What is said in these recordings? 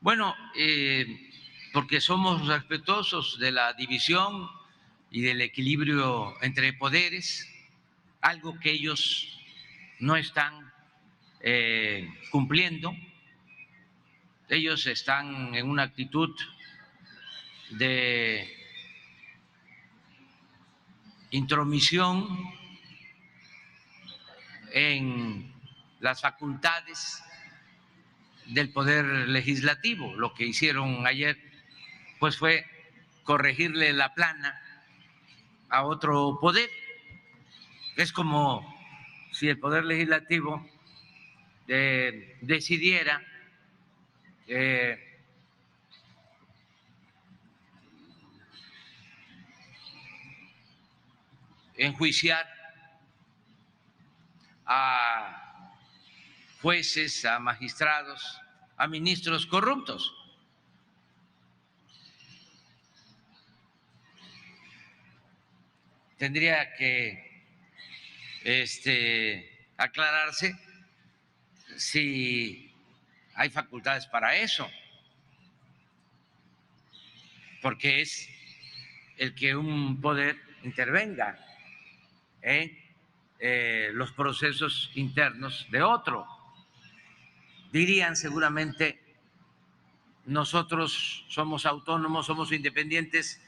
Bueno, porque somos respetuosos de la división y del equilibrio entre poderes, algo que ellos no están cumpliendo. Ellos están en una actitud de intromisión en las facultades del Poder Legislativo. Lo que hicieron ayer, pues fue corregirle la plana a otro poder. Es como si el Poder Legislativo decidiera enjuiciar a jueces, a magistrados, a ministros corruptos. Tendría que aclararse si hay facultades para eso, porque es el que un poder intervenga en los procesos internos de otro. Dirían seguramente, nosotros somos autónomos, somos independientes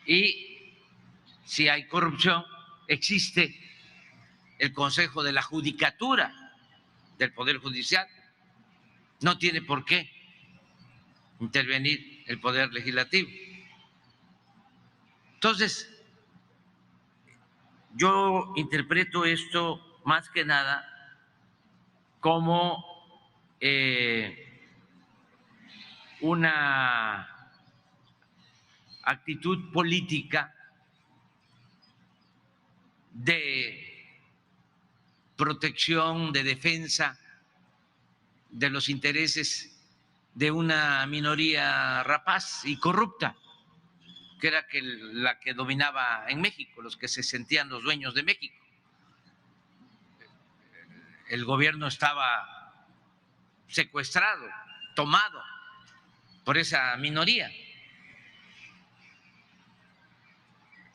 y si hay corrupción existe el Consejo de la Judicatura del Poder Judicial. No tiene por qué intervenir el Poder Legislativo. Entonces, yo interpreto esto más que nada como una actitud política de protección, de defensa de los intereses de una minoría rapaz y corrupta, que era la que dominaba en México, los que se sentían los dueños de México. El gobierno estaba secuestrado, tomado por esa minoría.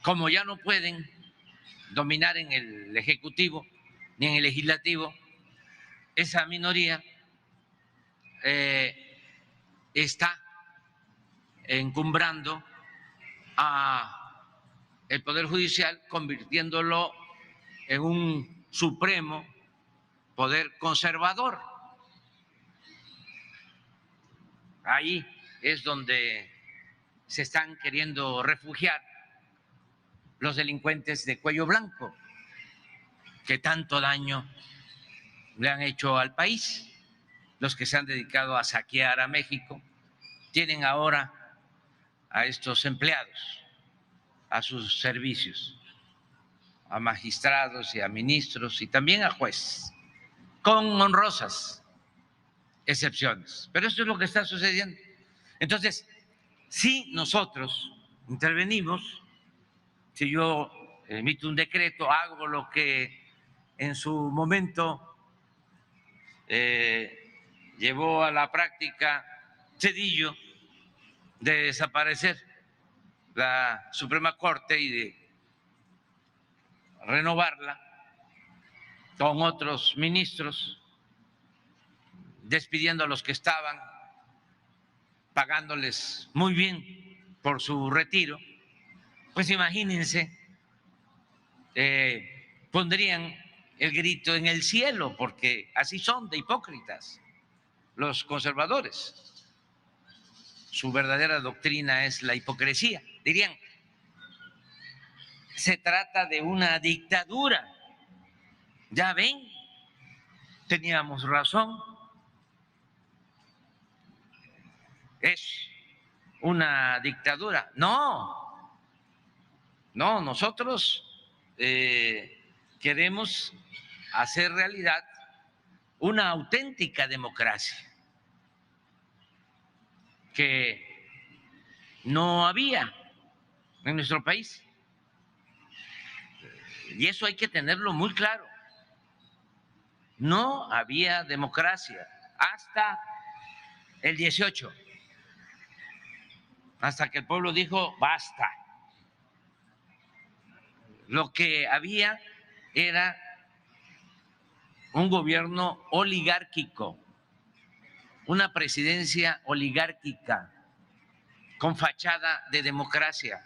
Como ya no pueden dominar en el Ejecutivo ni en el Legislativo, esa minoría está encumbrando a el Poder Judicial, convirtiéndolo en un supremo poder conservador. Ahí es donde se están queriendo refugiar los delincuentes de cuello blanco que tanto daño le han hecho al país. Los que se han dedicado a saquear a México tienen ahora a estos empleados a sus servicios, a magistrados y a ministros y también a jueces, con honrosas excepciones. Pero esto es lo que está sucediendo. Entonces, si nosotros intervenimos, si yo emito un decreto, hago lo que en su momento llevó a la práctica Zedillo, de desaparecer la Suprema Corte y de renovarla con otros ministros, despidiendo a los que estaban, pagándoles muy bien por su retiro, pues imagínense, pondrían el grito en el cielo, porque así son de hipócritas los conservadores. Su verdadera doctrina es la hipocresía. Dirían, se trata de una dictadura. Ya ven, teníamos razón. Es una dictadura. No, no, nosotros queremos hacer realidad una auténtica democracia que no había en nuestro país. Y eso hay que tenerlo muy claro. No había democracia hasta el 18, hasta que el pueblo dijo basta. Lo que había era un gobierno oligárquico, una presidencia oligárquica con fachada de democracia.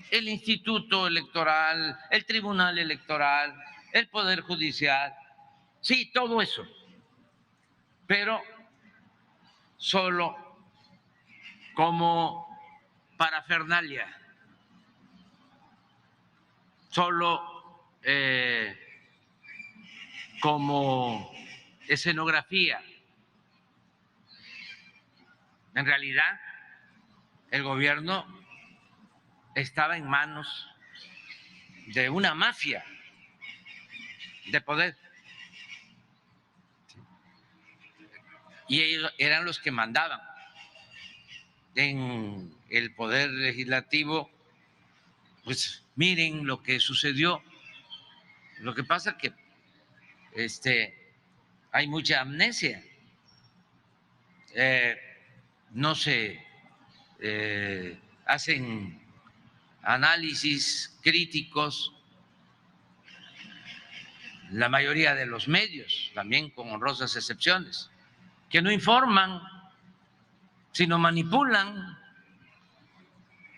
El Instituto Electoral, el Tribunal Electoral, el Poder Judicial, sí, todo eso, pero solo como parafernalia, solo como escenografía. En realidad, el gobierno estaba en manos de una mafia de poder. Y ellos eran los que mandaban en el poder legislativo. Pues miren lo que sucedió. Lo que pasa que hay mucha amnesia. No se hacen análisis críticos. La mayoría de los medios, también con honrosas excepciones, que no informan, sino manipulan.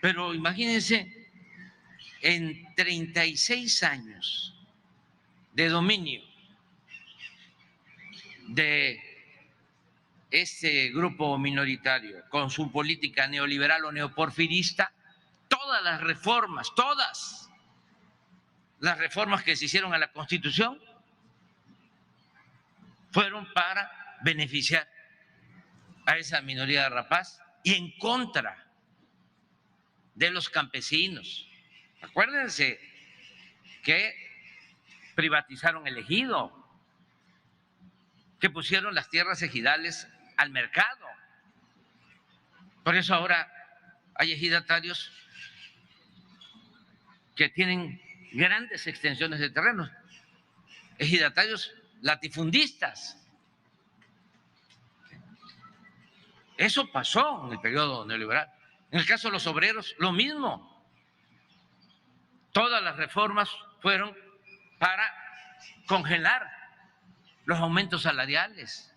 Pero imagínense, en 36 años de dominio de este grupo minoritario con su política neoliberal o neoporfirista, todas las reformas que se hicieron a la Constitución fueron para beneficiar a esa minoría rapaz y en contra de los campesinos. Acuérdense que privatizaron el ejido, que pusieron las tierras ejidales al mercado. Por eso ahora hay ejidatarios que tienen grandes extensiones de terrenos, ejidatarios latifundistas. Eso pasó en el periodo neoliberal. En el caso de los obreros, lo mismo. Todas las reformas fueron para congelar los aumentos salariales,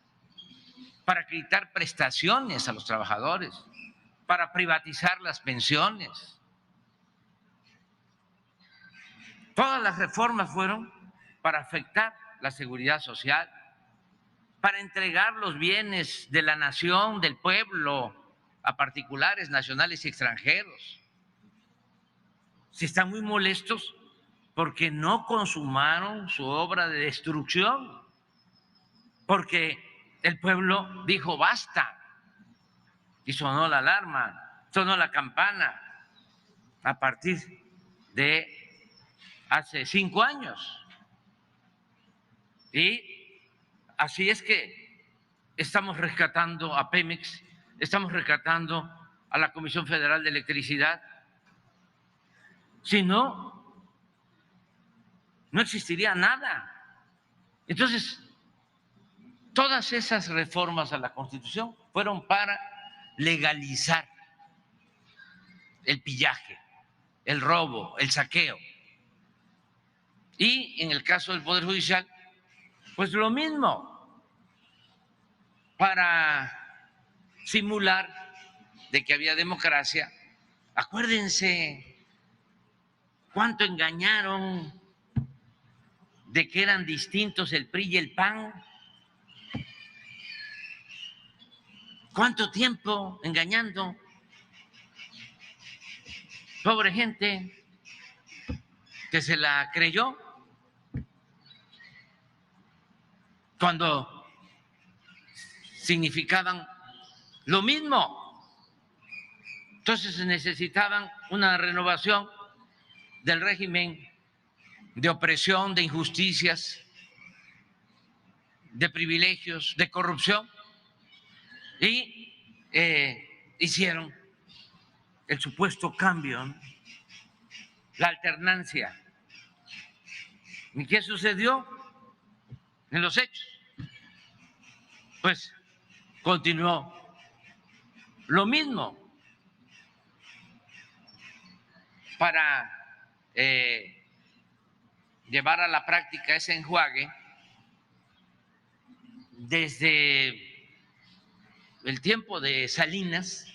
para quitar prestaciones a los trabajadores, para privatizar las pensiones. Todas las reformas fueron para afectar la seguridad social, para entregar los bienes de la nación, del pueblo, a particulares, nacionales y extranjeros. Si están muy molestos porque no consumaron su obra de destrucción, porque el pueblo dijo basta y sonó la alarma, sonó la campana a partir de hace 5 años. Y así es que estamos rescatando a Pemex, estamos rescatando a la Comisión Federal de Electricidad. Si no, no existiría nada. Entonces, todas esas reformas a la Constitución fueron para legalizar el pillaje, el robo, el saqueo. Y en el caso del Poder Judicial, pues lo mismo, para simular de que había democracia. Acuérdense cuánto engañaron de que eran distintos el PRI y el PAN. ¿Cuánto tiempo engañando? Pobre gente que se la creyó cuando significaban lo mismo. Entonces necesitaban una renovación del régimen de opresión, de injusticias, de privilegios, de corrupción, y hicieron el supuesto cambio, ¿no? La alternancia. ¿Y qué sucedió en los hechos? pues continuó lo mismo para llevar a la práctica ese enjuague. Desde el tiempo de Salinas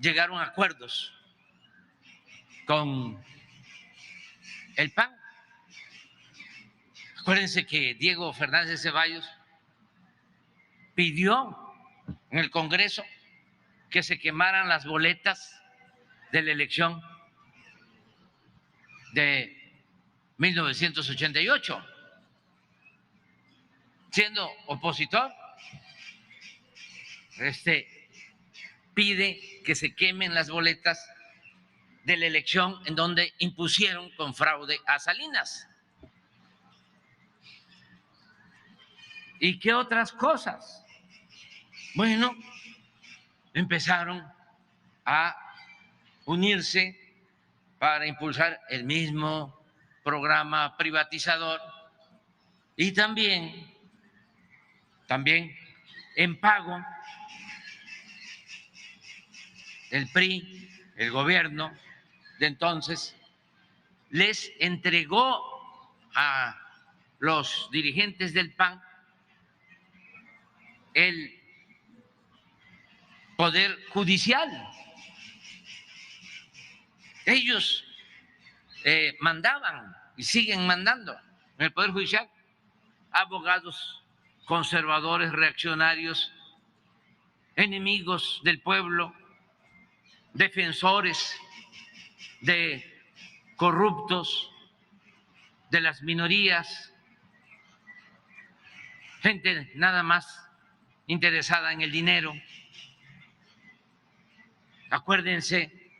llegaron a acuerdos con el PAN. Acuérdense que Diego Fernández de Ceballos pidió en el Congreso que se quemaran las boletas de la elección de 1988. Siendo opositor, pide que se quemen las boletas de la elección en donde impusieron con fraude a Salinas. ¿Y qué otras cosas? Bueno, empezaron a unirse para impulsar el mismo programa privatizador y también en pago el PRI, el gobierno de entonces, les entregó a los dirigentes del PAN el poder judicial. Ellos mandaban y siguen mandando en el poder judicial abogados conservadores, reaccionarios, enemigos del pueblo, defensores de corruptos, de las minorías, gente nada más interesada en el dinero. Acuérdense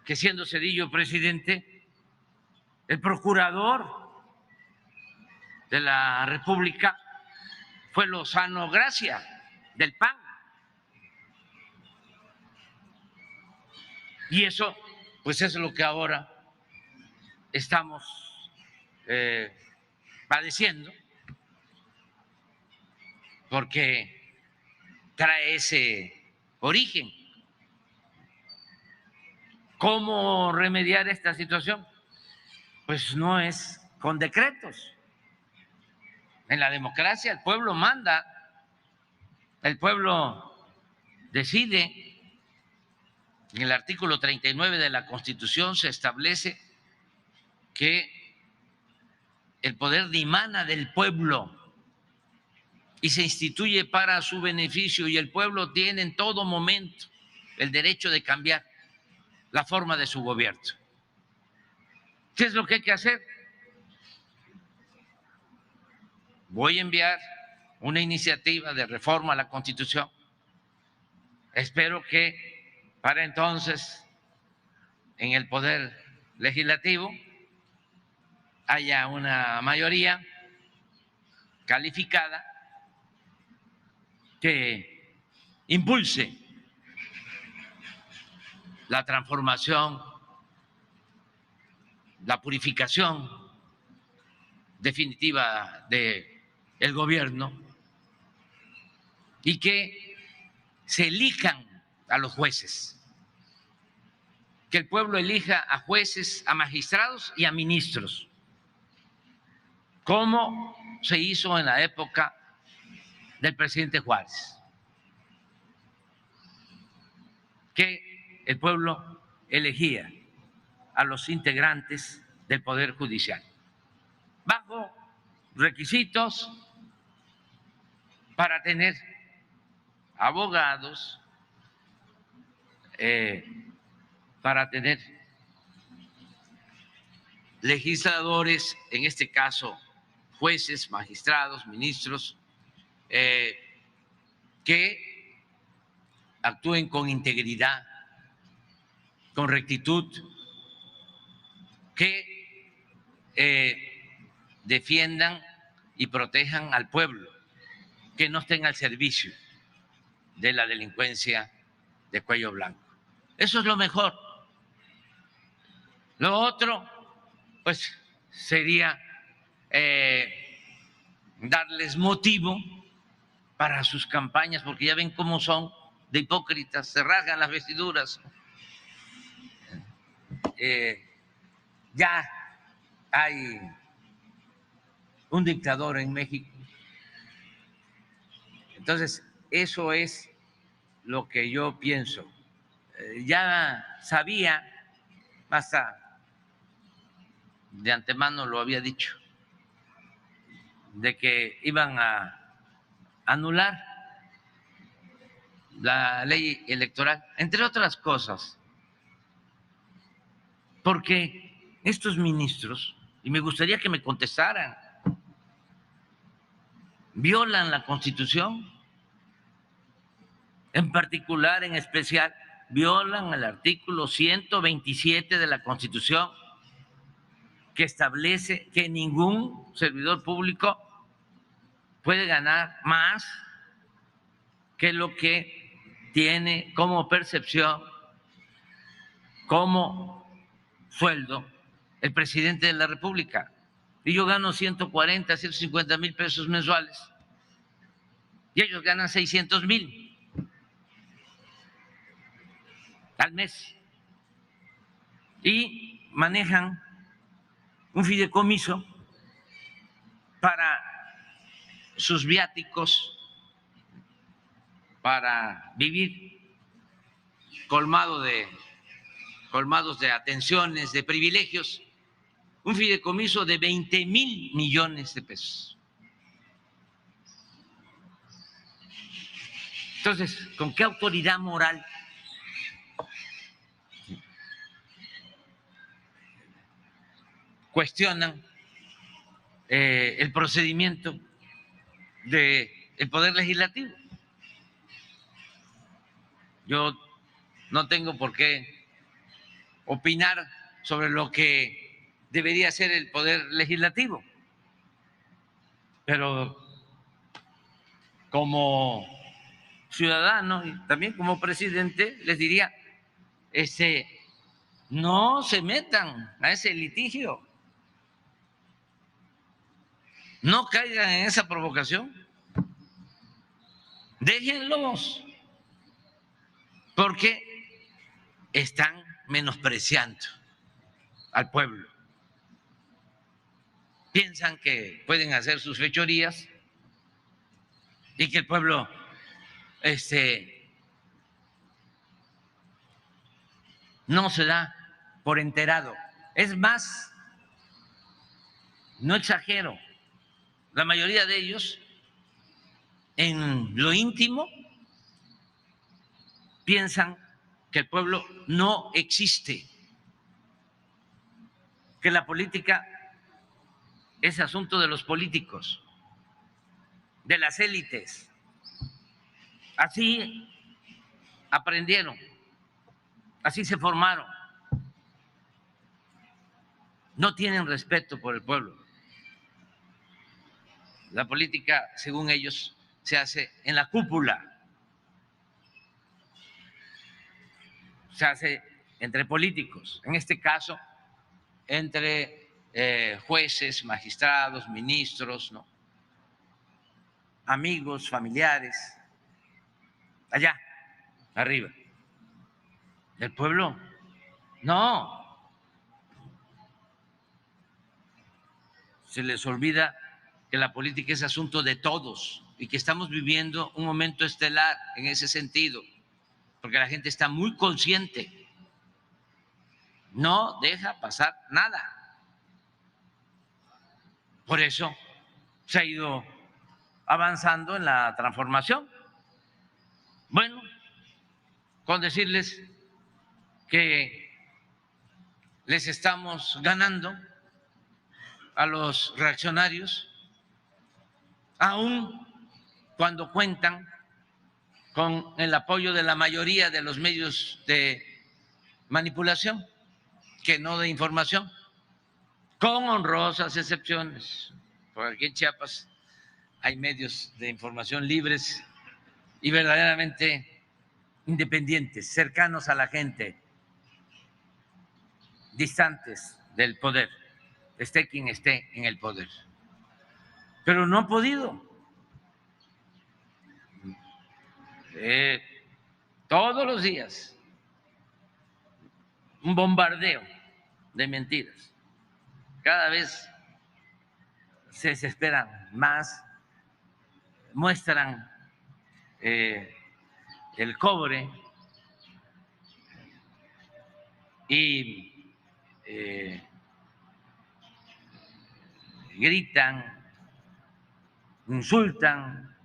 que siendo Zedillo presidente, el procurador de la República fue Lozano Gracia, del PAN. Y eso, pues es lo que ahora estamos padeciendo, porque trae ese origen. ¿Cómo remediar esta situación? Pues no es con decretos. En la democracia el pueblo manda, el pueblo decide. En el artículo 39 de la Constitución se establece que el poder dimana del pueblo y se instituye para su beneficio, y el pueblo tiene en todo momento el derecho de cambiar la forma de su gobierno. ¿Qué es lo que hay que hacer? Voy a enviar una iniciativa de reforma a la Constitución. Espero que para entonces en el Poder Legislativo haya una mayoría calificada que impulse la transformación, la purificación definitiva del gobierno y que se elijan a los jueces, que el pueblo elija a jueces, a magistrados y a ministros, como se hizo en la época del presidente Juárez, que el pueblo elegía a los integrantes del Poder Judicial, bajo requisitos para tener abogados, para tener legisladores, en este caso jueces, magistrados, ministros, que actúen con integridad, con rectitud, que defiendan y protejan al pueblo, que no estén al servicio de la delincuencia de cuello blanco. Eso es lo mejor. Lo otro, pues, sería darles motivo para sus campañas, porque ya ven cómo son de hipócritas, se rasgan las vestiduras. Ya hay un dictador en México. Entonces, eso es lo que yo pienso. Ya sabía, hasta de antemano lo había dicho, de que iban a anular la ley electoral, entre otras cosas, porque estos ministros, y me gustaría que me contestaran, violan la Constitución, en particular, en especial, violan el artículo 127 de la Constitución, que establece que ningún servidor público puede ganar más que lo que tiene como percepción, como sueldo, el presidente de la República. Y yo gano 140, 150 mil pesos mensuales y ellos ganan 600,000 al mes y manejan un fideicomiso para sus viáticos, para vivir colmados de atenciones, de privilegios, un fideicomiso de 20,000 millones de pesos. Entonces, ¿con qué autoridad moral cuestionan el procedimiento del Poder Legislativo? Yo no tengo por qué opinar sobre lo que debería ser el Poder Legislativo, pero como ciudadano y también como presidente les diría, no se metan a ese litigio, no caigan en esa provocación, déjenlos, porque están menospreciando al pueblo. Piensan que pueden hacer sus fechorías y que el pueblo no se da por enterado. Es más, no exagero, la mayoría de ellos en lo íntimo piensan que el pueblo no existe, que la política es asunto de los políticos, de las élites. Así aprendieron, así se formaron. No tienen respeto por el pueblo. La política, según ellos, se hace en la cúpula, se hace entre políticos, en este caso entre jueces, magistrados, ministros, ¿no? Amigos, familiares, allá, arriba. El pueblo, no. Se les olvida que la política es asunto de todos y que estamos viviendo un momento estelar en ese sentido, porque la gente está muy consciente, no deja pasar nada. Por eso se ha ido avanzando en la transformación. Bueno, con decirles que les estamos ganando a los reaccionarios, aun cuando cuentan con el apoyo de la mayoría de los medios de manipulación, que no de información, con honrosas excepciones. Por aquí en Chiapas hay medios de información libres y verdaderamente independientes, cercanos a la gente, distantes del poder, esté quien esté en el poder. Pero no han podido. todos los días un bombardeo de mentiras. Cada vez se desesperan más, muestran el cobre y gritan, insultan,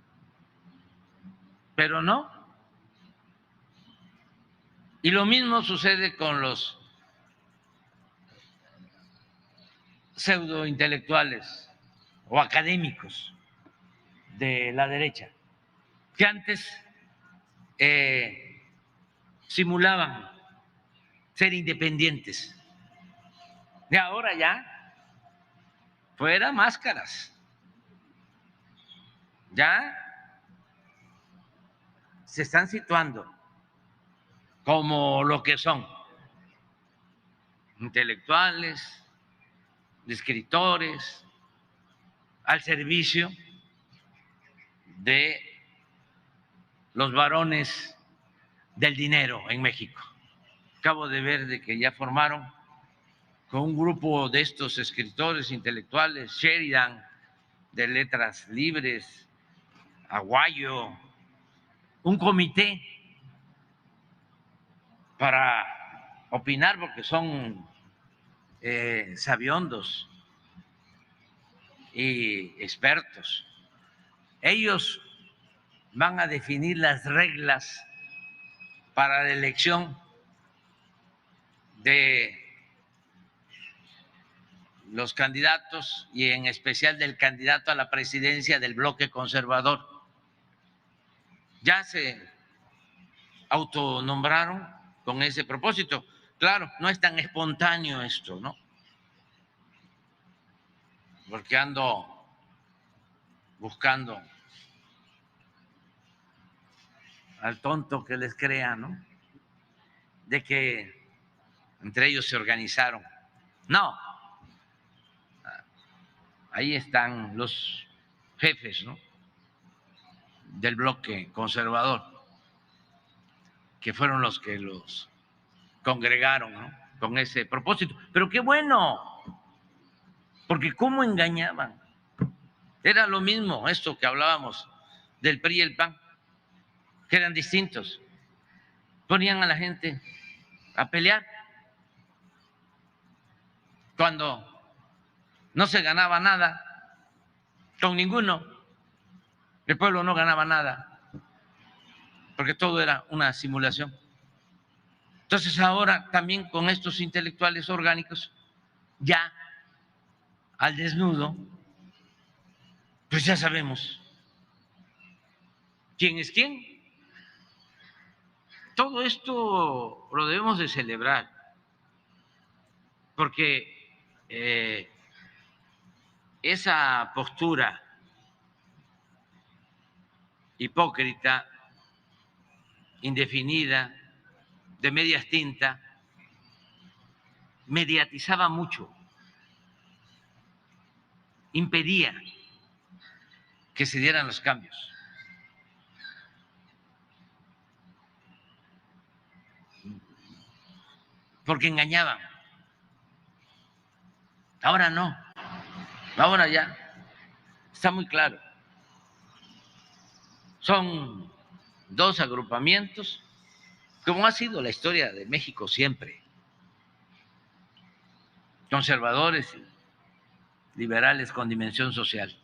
pero no. Y lo mismo sucede con los pseudointelectuales o académicos de la derecha, que antes simulaban ser independientes. Y ahora ya, fuera máscaras, ya se están situando como lo que son, intelectuales, escritores, al servicio de los varones del dinero en México. Acabo de ver de que ya formaron con un grupo de estos escritores intelectuales, Sheridan, de Letras Libres, Aguayo, un comité para opinar porque son sabiondos y expertos. Ellos van a definir las reglas para la elección de los candidatos y en especial del candidato a la presidencia del bloque conservador. Ya se autonombraron con ese propósito. Claro, no es tan espontáneo esto, ¿no? Porque ando buscando al tonto que les crea, ¿no? De que entre ellos se organizaron. No, ahí están los jefes, ¿no?, del bloque conservador, que fueron los que los congregaron, ¿no?, con ese propósito. Pero qué bueno, porque cómo engañaban. Era lo mismo esto que hablábamos del PRI y el PAN, que eran distintos. Ponían a la gente a pelear cuando no se ganaba nada con ninguno. El pueblo no ganaba nada porque todo era una simulación. Entonces ahora también con estos intelectuales orgánicos, ya al desnudo, pues ya sabemos quién es quién. Todo esto lo debemos de celebrar porque esa postura hipócrita, indefinida, de medias tintas, mediatizaba mucho, impedía que se dieran los cambios. Porque engañaban. Ahora no, ahora ya está muy claro. Son dos agrupamientos, como ha sido la historia de México siempre, conservadores y liberales con dimensión social.